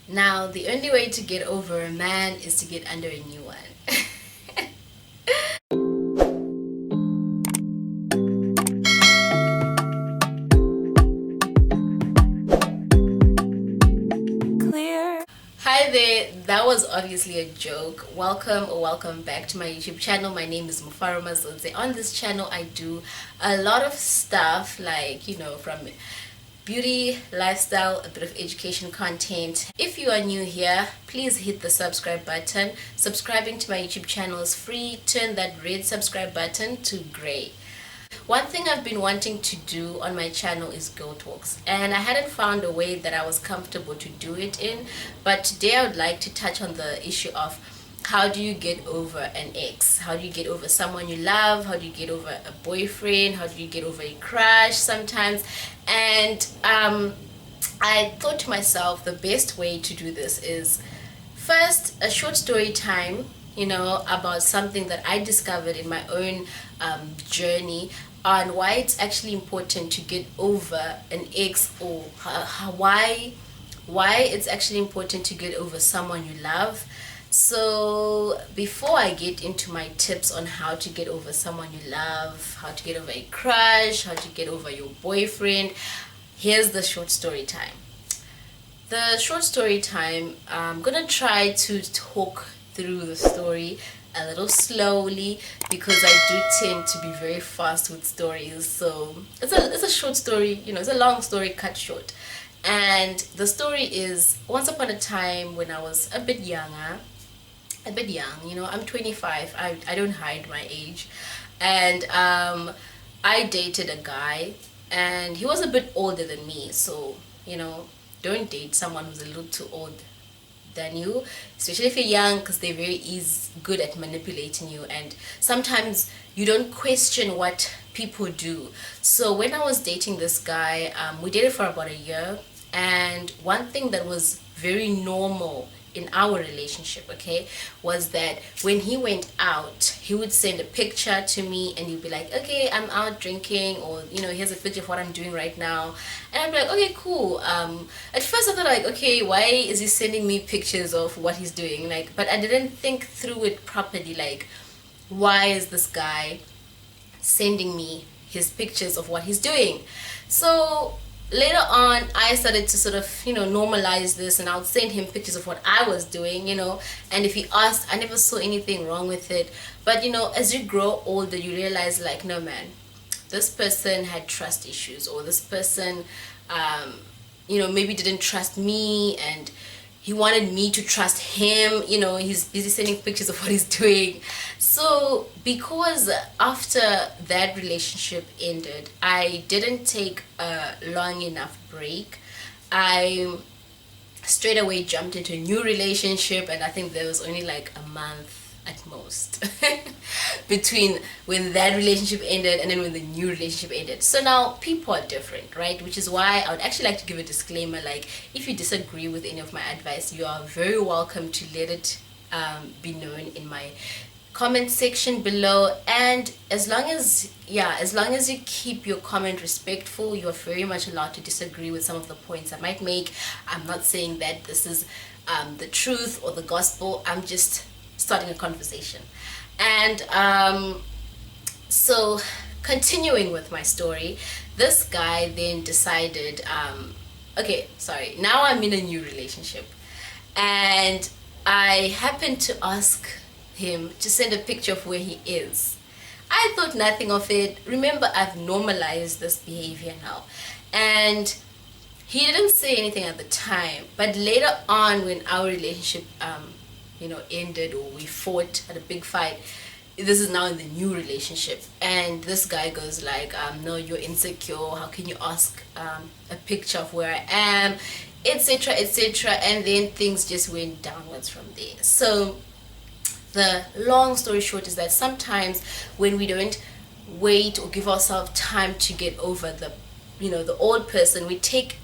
Now, the only way to get over a man is to get under a new one. Hi there, that was obviously a joke. Welcome or welcome back to my YouTube channel. My name is Mufaroma Zonze. On this channel I do a lot of stuff like, from beauty, lifestyle, a bit of education content. If you are new here, please hit the subscribe button. Subscribing to my YouTube channel is free. Turn that red subscribe button to gray. One thing I've been wanting to do on my channel is girl talks, and I hadn't found a way that I was comfortable to do it in, but today I would like to touch on the issue of how do you get over an ex? How do you get over someone you love? How do you get over a boyfriend? How do you get over a crush sometimes? And I thought to myself the best way to do this is first a short story time, about something that I discovered in my own journey on why it's actually important to get over an ex, or why it's actually important to get over someone you love. So before I get into my tips on how to get over someone you love, how to get over a crush, how to get over your boyfriend, here's the short story time. The short story time, I'm gonna try to talk through the story a little slowly because I do tend to be very fast with stories. So it's a short story, it's a long story cut short. And the story is once upon a time when I was a bit young, I'm 25. I don't hide my age. And I dated a guy, and he was a bit older than me. So, don't date someone who's a little too old than you, especially if you're young, because they're very good at manipulating you, and sometimes you don't question what people do. So when I was dating this guy, we dated for about a year, and one thing that was very normal in our relationship, okay, was that when he went out, he would send a picture to me and he'd be like, okay, I'm out drinking, or here's a picture of what I'm doing right now. And I'd be like, okay, cool. At first I thought like, okay, why is he sending me pictures of what he's doing? Like, but I didn't think through it properly. Like, why is this guy sending me his pictures of what he's doing? So later on I started to sort of normalize this, and I would send him pictures of what I was doing, and if he asked, I never saw anything wrong with it. But as you grow older, you realize like, no man, this person had trust issues, or this person maybe didn't trust me, and he wanted me to trust him. He's busy sending pictures of what he's doing. So because after that relationship ended, I didn't take a long enough break. I straight away jumped into a new relationship, and I think there was only like a month at most between when that relationship ended and then when the new relationship ended. So now people are different, right? Which is why I would actually like to give a disclaimer, like, if you disagree with any of my advice, you are very welcome to let it be known in my comment section below. And as long as you keep your comment respectful, you're very much allowed to disagree with some of the points I might make. I'm not saying that this is the truth or the gospel. I'm just starting a conversation. And so continuing with my story, this guy then decided, now I'm in a new relationship, and I happened to ask him to send a picture of where he is. I thought nothing of it. Remember, I've normalized this behavior now, and he didn't say anything at the time. But later on, when our relationship ended, or we fought, had a big fight, this is now in the new relationship, and this guy goes like, no, you're insecure, how can you ask a picture of where I am, etc, etc. And then things just went downwards from there. So the long story short is that sometimes when we don't wait or give ourselves time to get over the old person, we take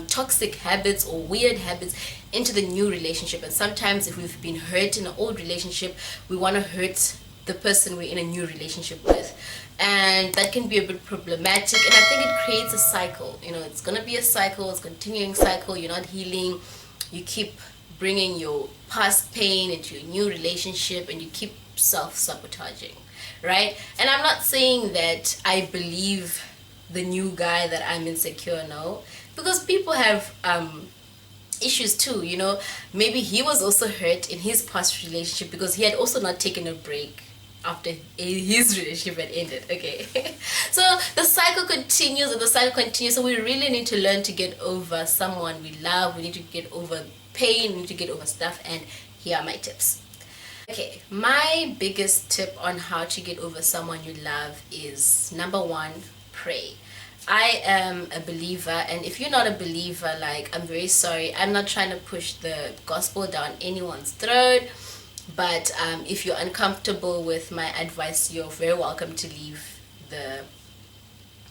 toxic habits or weird habits into the new relationship. And sometimes if we've been hurt in an old relationship, we want to hurt the person we're in a new relationship with, and that can be a bit problematic. And I think it creates a cycle. It's going to be a cycle, it's a continuing cycle. You're not healing you keep bringing your past pain into your new relationship, and you keep self-sabotaging, right? And I'm not saying that I believe the new guy that I'm insecure, no, because people have issues too, you know. Maybe he was also hurt in his past relationship because he had also not taken a break after his relationship had ended. Okay. So the cycle continues and the cycle continues. So we really need to learn to get over someone we love. We need to get over pain. We need to get over stuff. And here are my tips. Okay, my biggest tip on how to get over someone you love is, number one, pray. I am a believer, and if you're not a believer, like, I'm very sorry. I'm not trying to push the gospel down anyone's throat, but if you're uncomfortable with my advice, you're very welcome to leave the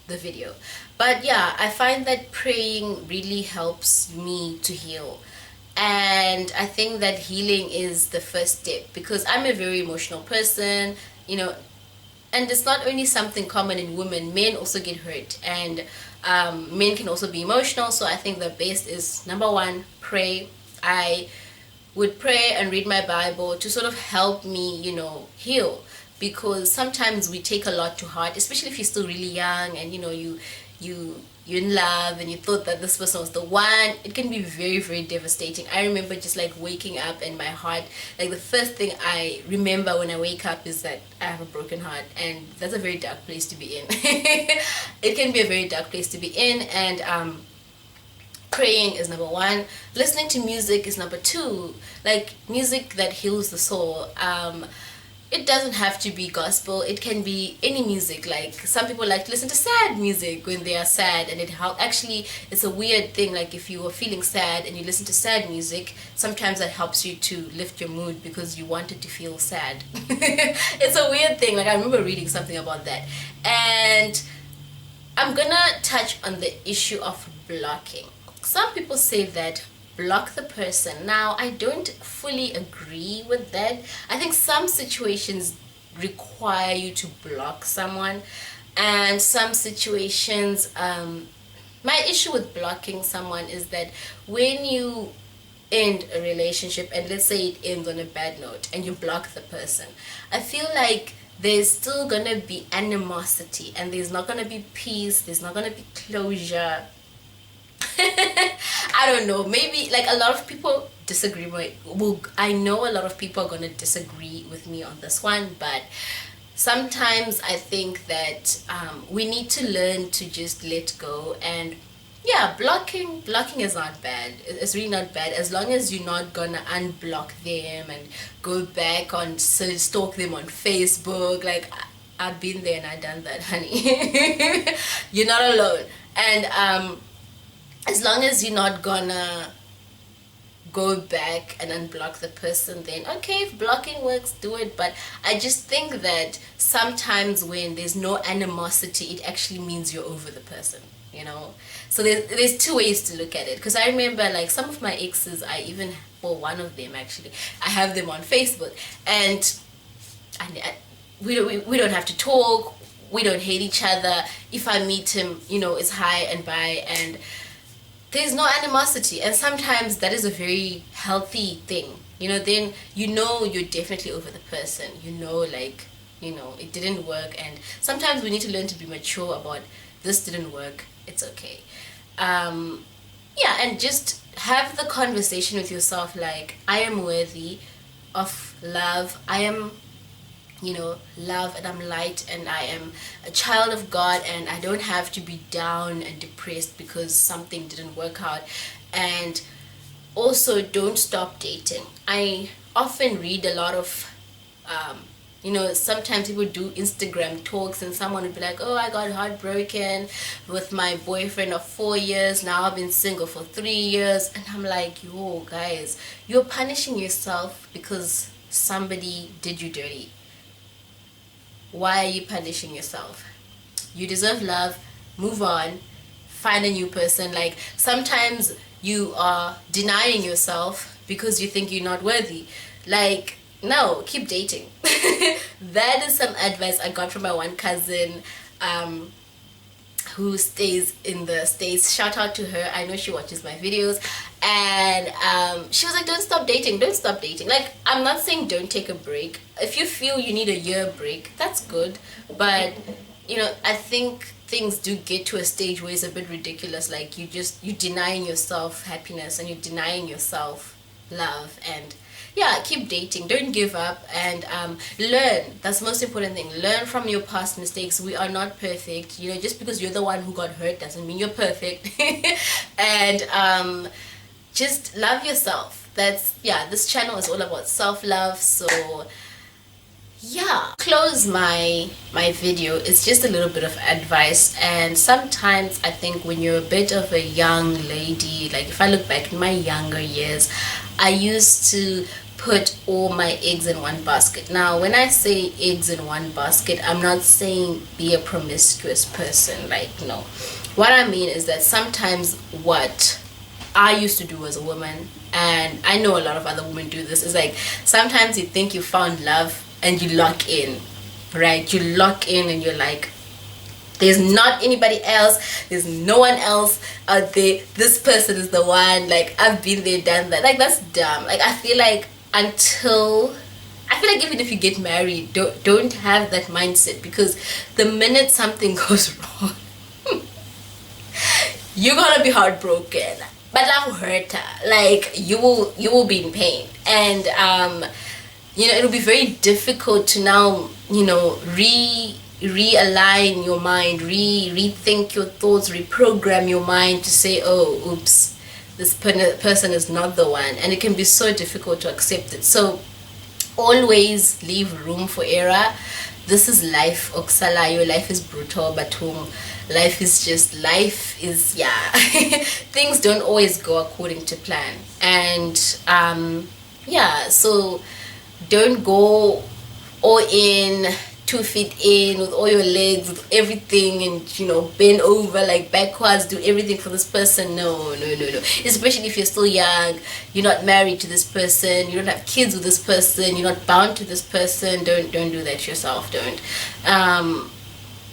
video. But yeah, I find that praying really helps me to heal. And I think that healing is the first step, because I'm a very emotional person, you know, and it's not only something common in women. Men also get hurt, and men can also be emotional. So I think the best is, number one, pray. I would pray and read my Bible to sort of help me, you know, heal, because sometimes we take a lot to heart, especially if you're still really young and, you know, you're in love and you thought that this person was the one. It can be very, very devastating. I remember just like waking up and my heart, like the first thing I remember when I wake up is that I have a broken heart, and that's a very dark place to be in. It can be a very dark place to be in. And praying is number one. Listening to music is number two, like music that heals the soul. It doesn't have to be gospel. It can be any music. Like, some people like to listen to sad music when they are sad, and it helps. Actually, it's a weird thing. Like, if you are feeling sad and you listen to sad music, sometimes that helps you to lift your mood because you wanted to feel sad. It's a weird thing. Like, I remember reading something about that. And I'm gonna touch on the issue of blocking. Some people say that block the person. Now, I don't fully agree with that. I think some situations require you to block someone, and some situations, my issue with blocking someone is that when you end a relationship, and let's say it ends on a bad note, and you block the person, I feel like there's still gonna be animosity, and there's not gonna be peace, there's not gonna be closure. I don't know, maybe like a lot of people disagree with, well, I know a lot of people are gonna disagree with me on this one, but sometimes I think that we need to learn to just let go. And yeah, blocking is not bad. It's really not bad, as long as you're not gonna unblock them and go back on, stalk them on Facebook. Like, I've been there and I've done that, honey. You're not alone. And as long as you're not gonna go back and unblock the person, then okay, if blocking works, do it. But I just think that sometimes when there's no animosity, it actually means you're over the person, you know. So there's two ways to look at it, because I remember like some of my exes, I even, well, one of them actually, I have them on Facebook, and we don't have to talk, we don't hate each other. If I meet him, you know, it's hi and bye, and there's no animosity. And sometimes that is a very healthy thing, you know. Then you know you're definitely over the person, you know, like, you know, it didn't work. And sometimes we need to learn to be mature about, this didn't work, it's okay. Yeah, and just have the conversation with yourself, like, I am worthy of love, I am, you know, love, and I'm light, and I am a child of God, and I don't have to be down and depressed because something didn't work out. And also, don't stop dating. I often read a lot of you know, sometimes people do Instagram talks, and someone would be like, oh, I got heartbroken with my boyfriend of 4 years, now I've been single for 3 years. And I'm like, yo, guys, you're punishing yourself because somebody did you dirty. Why are you punishing yourself? You deserve love. Move on. Find a new person. Like, sometimes you are denying yourself because you think you're not worthy. Like, no, keep dating. That is some advice I got from my one cousin. who stays in the States. Shout out to her. I know she watches my videos. And she was like, don't stop dating, don't stop dating. Like, I'm not saying don't take a break. If you feel you need a year break, that's good. But, you know, I think things do get to a stage where it's a bit ridiculous. Like, you're denying yourself happiness, and you're denying yourself love. And yeah, keep dating, don't give up, and learn. That's the most important thing. Learn from your past mistakes. We are not perfect, you know. Just because you're the one who got hurt doesn't mean you're perfect. And just love yourself. That's, yeah, this channel is all about self-love. So yeah, close my video. It's just a little bit of advice. And sometimes I think when you're a bit of a young lady, like if I look back in my younger years, I used to put all my eggs in one basket. Now when I say eggs in one basket, I'm not saying be a promiscuous person, like, no. What I mean is that sometimes what I used to do as a woman, and I know a lot of other women do this, is like sometimes you think you found love and you lock in, right? You lock in and you're like, there's not anybody else, there's no one else out there, this person is the one. Like, I've been there, done that. Like, that's dumb. Like, I feel like even if you get married, don't have that mindset, because the minute something goes wrong, you're gonna be heartbroken. But that will hurt her. Like, you will be in pain. And you know, it'll be very difficult to now, you know, realign your mind, rethink your thoughts, reprogram your mind to say, oh, oops, this person is not the one. And it can be so difficult to accept it. So always leave room for error. This is life, Oksalayo. Life is brutal, but life is, yeah. Things don't always go according to plan. And yeah, so don't go all in, 2 feet in, with all your legs, with everything, and, you know, bend over like backwards, do everything for this person. No. Especially if you're still young, you're not married to this person, you don't have kids with this person, you're not bound to this person. Don't do that yourself. Don't.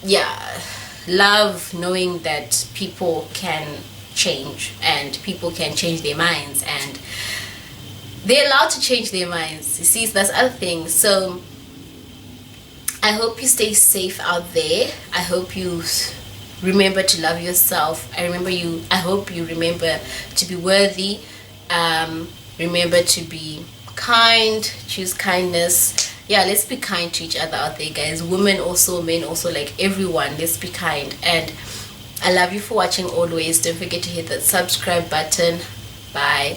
Yeah, love knowing that people can change, and people can change their minds, and they're allowed to change their minds. You see, that's other things. So I hope you stay safe out there. I hope you remember to love yourself. I hope you remember to be worthy. Remember to be kind. Choose kindness. Yeah, let's be kind to each other out there, guys. Women also, men also, like everyone. Let's be kind. And I love you for watching always. Don't forget to hit that subscribe button. Bye.